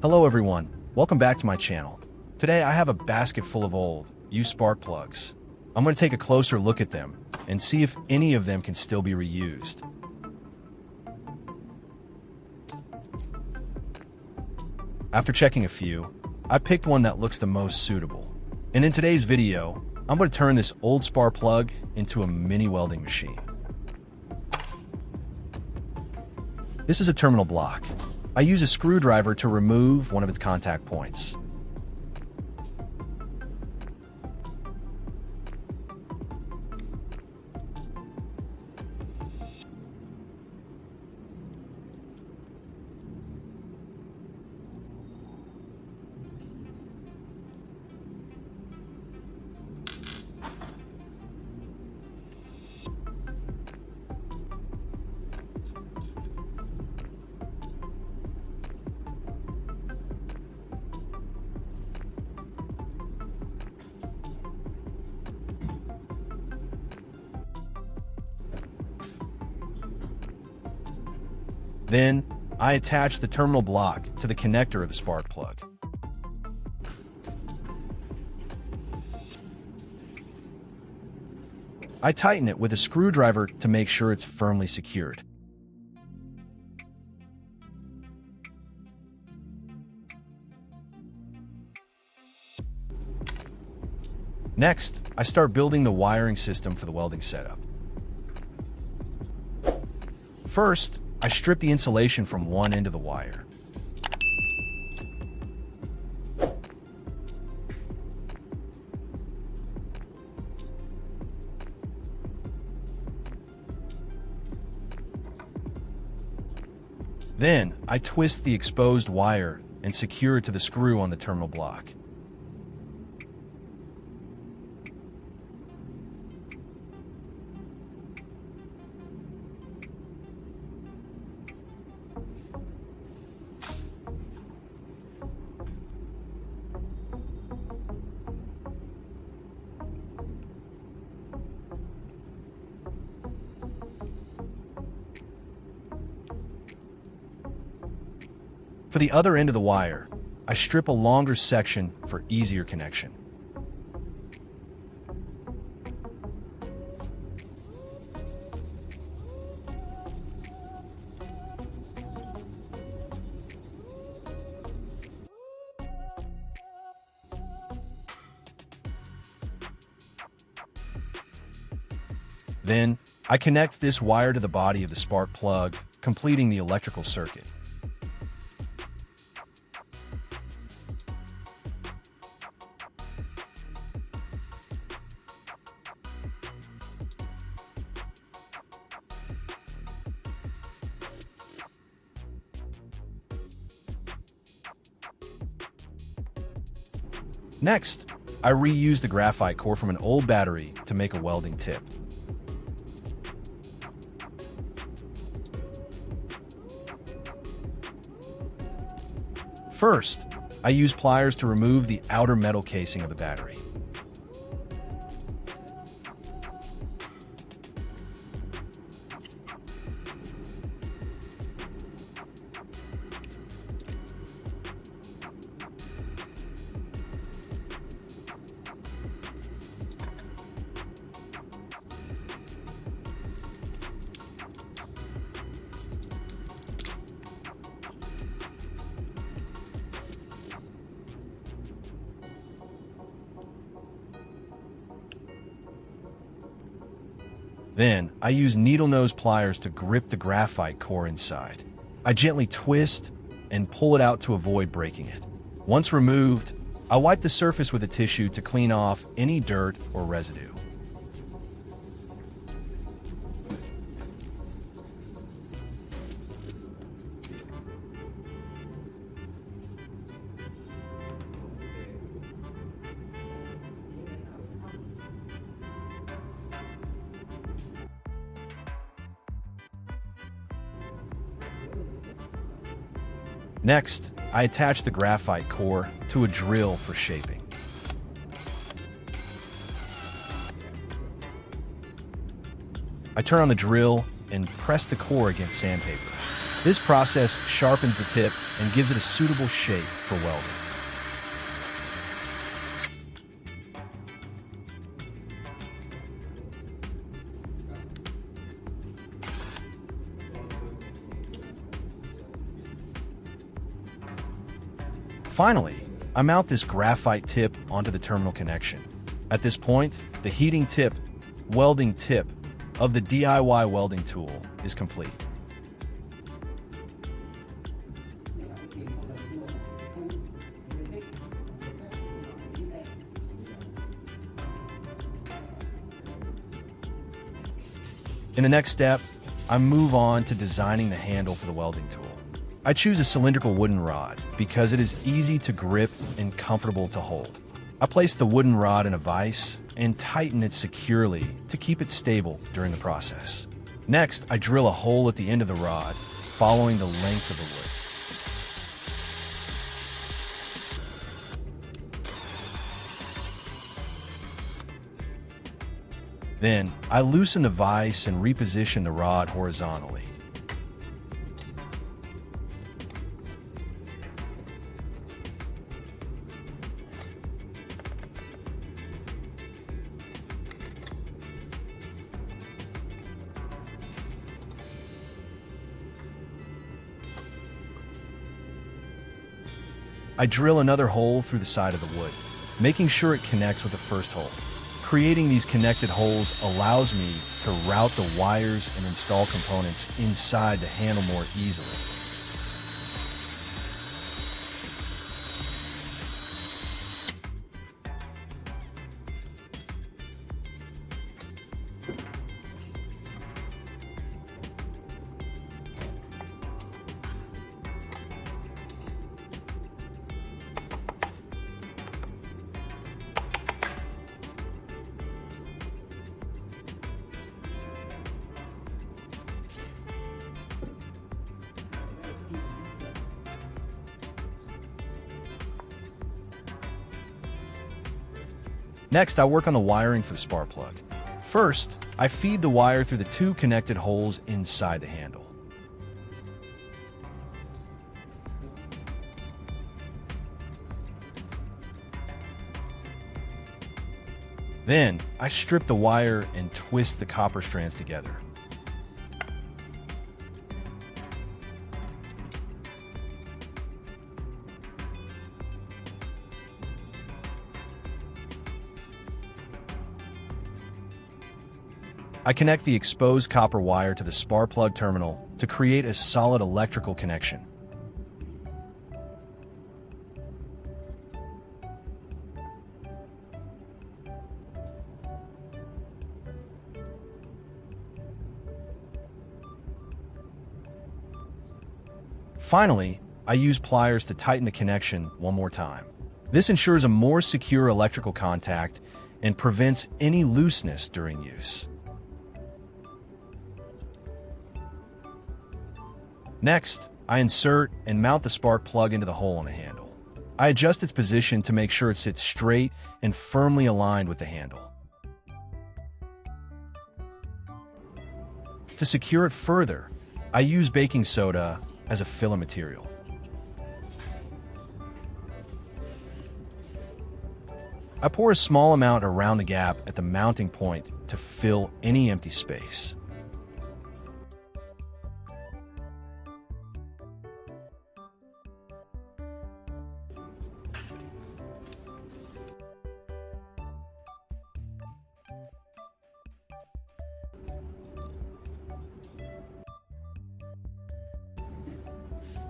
Hello everyone, welcome back to my channel. Today I have a basket full of old, used spark plugs. I'm going to take a closer look at them and see if any of them can still be reused. After checking a few, I picked one that looks the most suitable. And in today's video, I'm going to turn this old spark plug into a mini welding machine. This is a terminal block. I use a screwdriver to remove one of its contact points. Then, I attach the terminal block to the connector of the spark plug. I tighten it with a screwdriver to make sure it's firmly secured. Next, I start building the wiring system for the welding setup. First, I strip the insulation from one end of the wire. Then, I twist the exposed wire and secure it to the screw on the terminal block. For the other end of the wire, I strip a longer section for easier connection. Then, I connect this wire to the body of the spark plug, completing the electrical circuit. Next, I reuse the graphite core from an old battery to make a welding tip. First, I use pliers to remove the outer metal casing of the battery. Then, I use needle nose pliers to grip the graphite core inside. I gently twist and pull it out to avoid breaking it. Once removed, I wipe the surface with a tissue to clean off any dirt or residue. Next, I attach the graphite core to a drill for shaping. I turn on the drill and press the core against sandpaper. This process sharpens the tip and gives it a suitable shape for welding. Finally, I mount this graphite tip onto the terminal connection. At this point, the heating tip, welding tip of the DIY welding tool is complete. In the next step, I move on to designing the handle for the welding tool. I choose a cylindrical wooden rod because it is easy to grip and comfortable to hold. I place the wooden rod in a vise and tighten it securely to keep it stable during the process. Next, I drill a hole at the end of the rod, following the length of the wood. Then, I loosen the vise and reposition the rod horizontally. I drill another hole through the side of the wood, making sure it connects with the first hole. Creating these connected holes allows me to route the wires and install components inside the handle more easily. Next, I work on the wiring for the spark plug. First, I feed the wire through the two connected holes inside the handle. Then, I strip the wire and twist the copper strands together. I connect the exposed copper wire to the spark plug terminal to create a solid electrical connection. Finally, I use pliers to tighten the connection one more time. This ensures a more secure electrical contact and prevents any looseness during use. Next, I insert and mount the spark plug into the hole in the handle. I adjust its position to make sure it sits straight and firmly aligned with the handle. To secure it further, I use baking soda as a filler material. I pour a small amount around the gap at the mounting point to fill any empty space.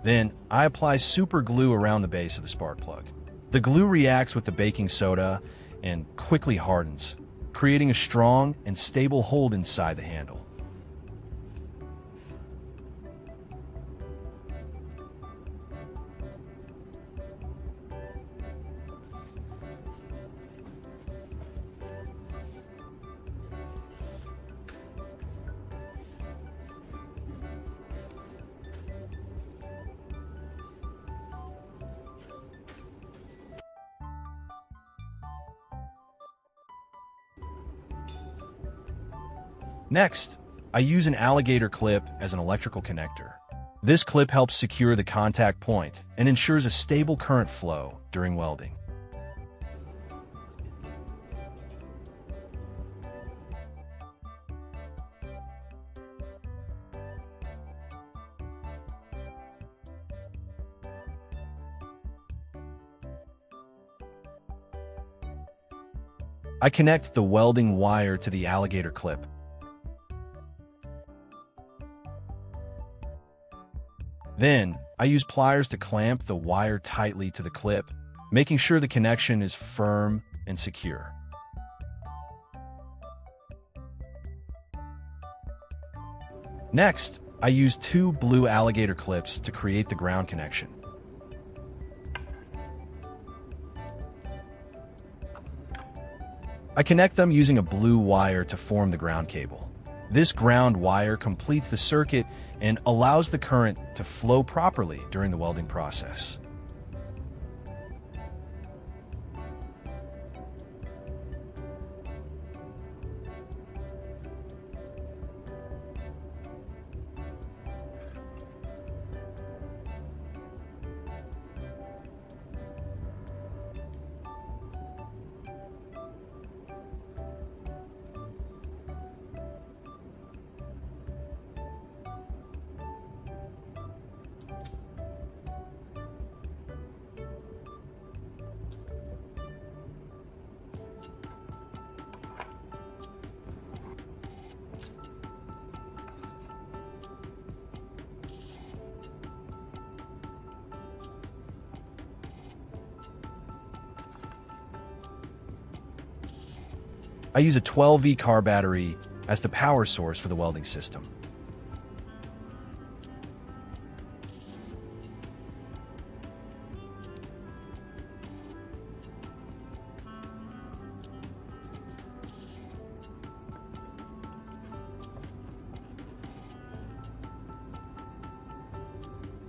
Then, I apply super glue around the base of the spark plug. The glue reacts with the baking soda and quickly hardens, creating a strong and stable hold inside the handle. Next, I use an alligator clip as an electrical connector. This clip helps secure the contact point and ensures a stable current flow during welding. I connect the welding wire to the alligator clip. Then, I use pliers to clamp the wire tightly to the clip, making sure the connection is firm and secure. Next, I use 2 blue alligator clips to create the ground connection. I connect them using a blue wire to form the ground cable. This ground wire completes the circuit and allows the current to flow properly during the welding process. I use a 12V car battery as the power source for the welding system.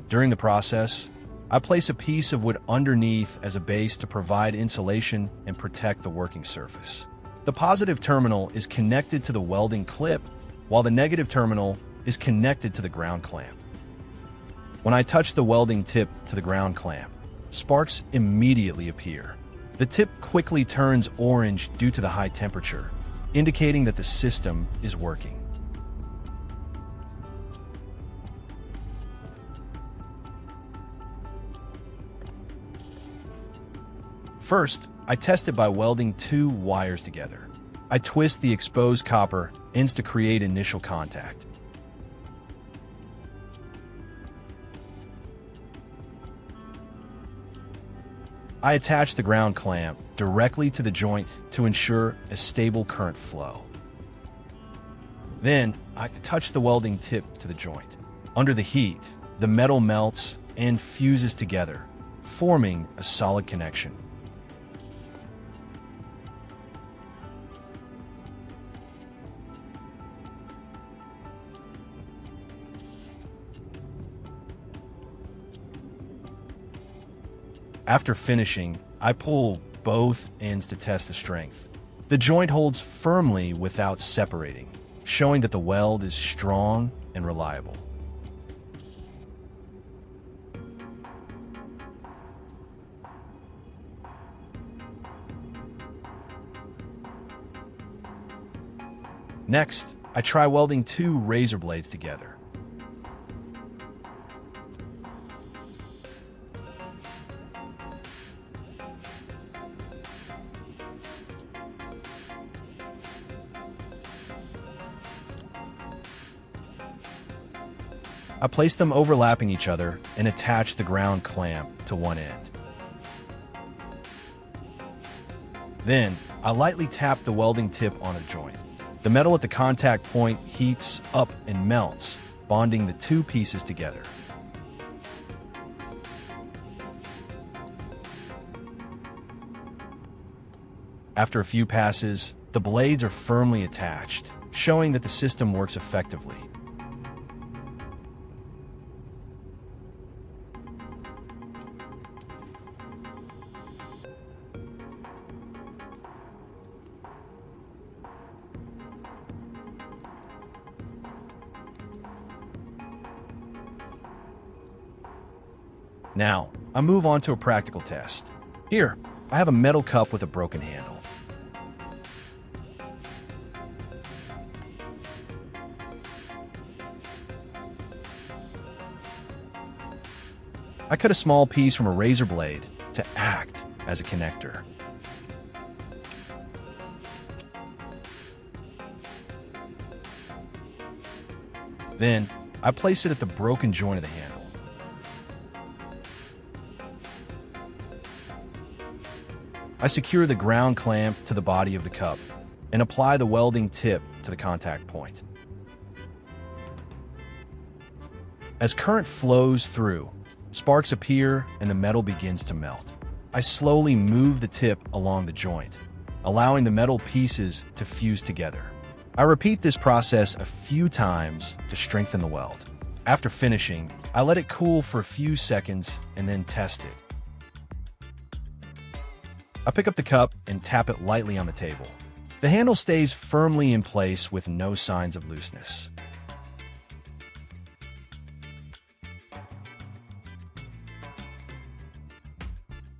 During the process, I place a piece of wood underneath as a base to provide insulation and protect the working surface. The positive terminal is connected to the welding clip, while the negative terminal is connected to the ground clamp. When I touch the welding tip to the ground clamp, sparks immediately appear. The tip quickly turns orange due to the high temperature, indicating that the system is working. First, I test it by welding 2 wires together. I twist the exposed copper ends to create initial contact. I attach the ground clamp directly to the joint to ensure a stable current flow. Then, I touch the welding tip to the joint. Under the heat, the metal melts and fuses together, forming a solid connection. After finishing, I pull both ends to test the strength. The joint holds firmly without separating, showing that the weld is strong and reliable. Next, I try welding 2 razor blades together. I place them overlapping each other and attach the ground clamp to one end. Then, I lightly tap the welding tip on a joint. The metal at the contact point heats up and melts, bonding the 2 pieces together. After a few passes, the blades are firmly attached, showing that the system works effectively. Now, I move on to a practical test. Here, I have a metal cup with a broken handle. I cut a small piece from a razor blade to act as a connector. Then, I place it at the broken joint of the handle. I secure the ground clamp to the body of the cup and apply the welding tip to the contact point. As current flows through, sparks appear and the metal begins to melt. I slowly move the tip along the joint, allowing the metal pieces to fuse together. I repeat this process a few times to strengthen the weld. After finishing, I let it cool for a few seconds and then test it. I pick up the cup and tap it lightly on the table. The handle stays firmly in place with no signs of looseness.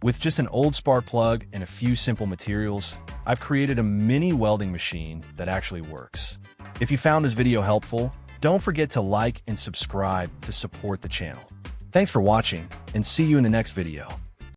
With just an old spark plug and a few simple materials, I've created a mini welding machine that actually works. If you found this video helpful, don't forget to like and subscribe to support the channel. Thanks for watching, and see you in the next video.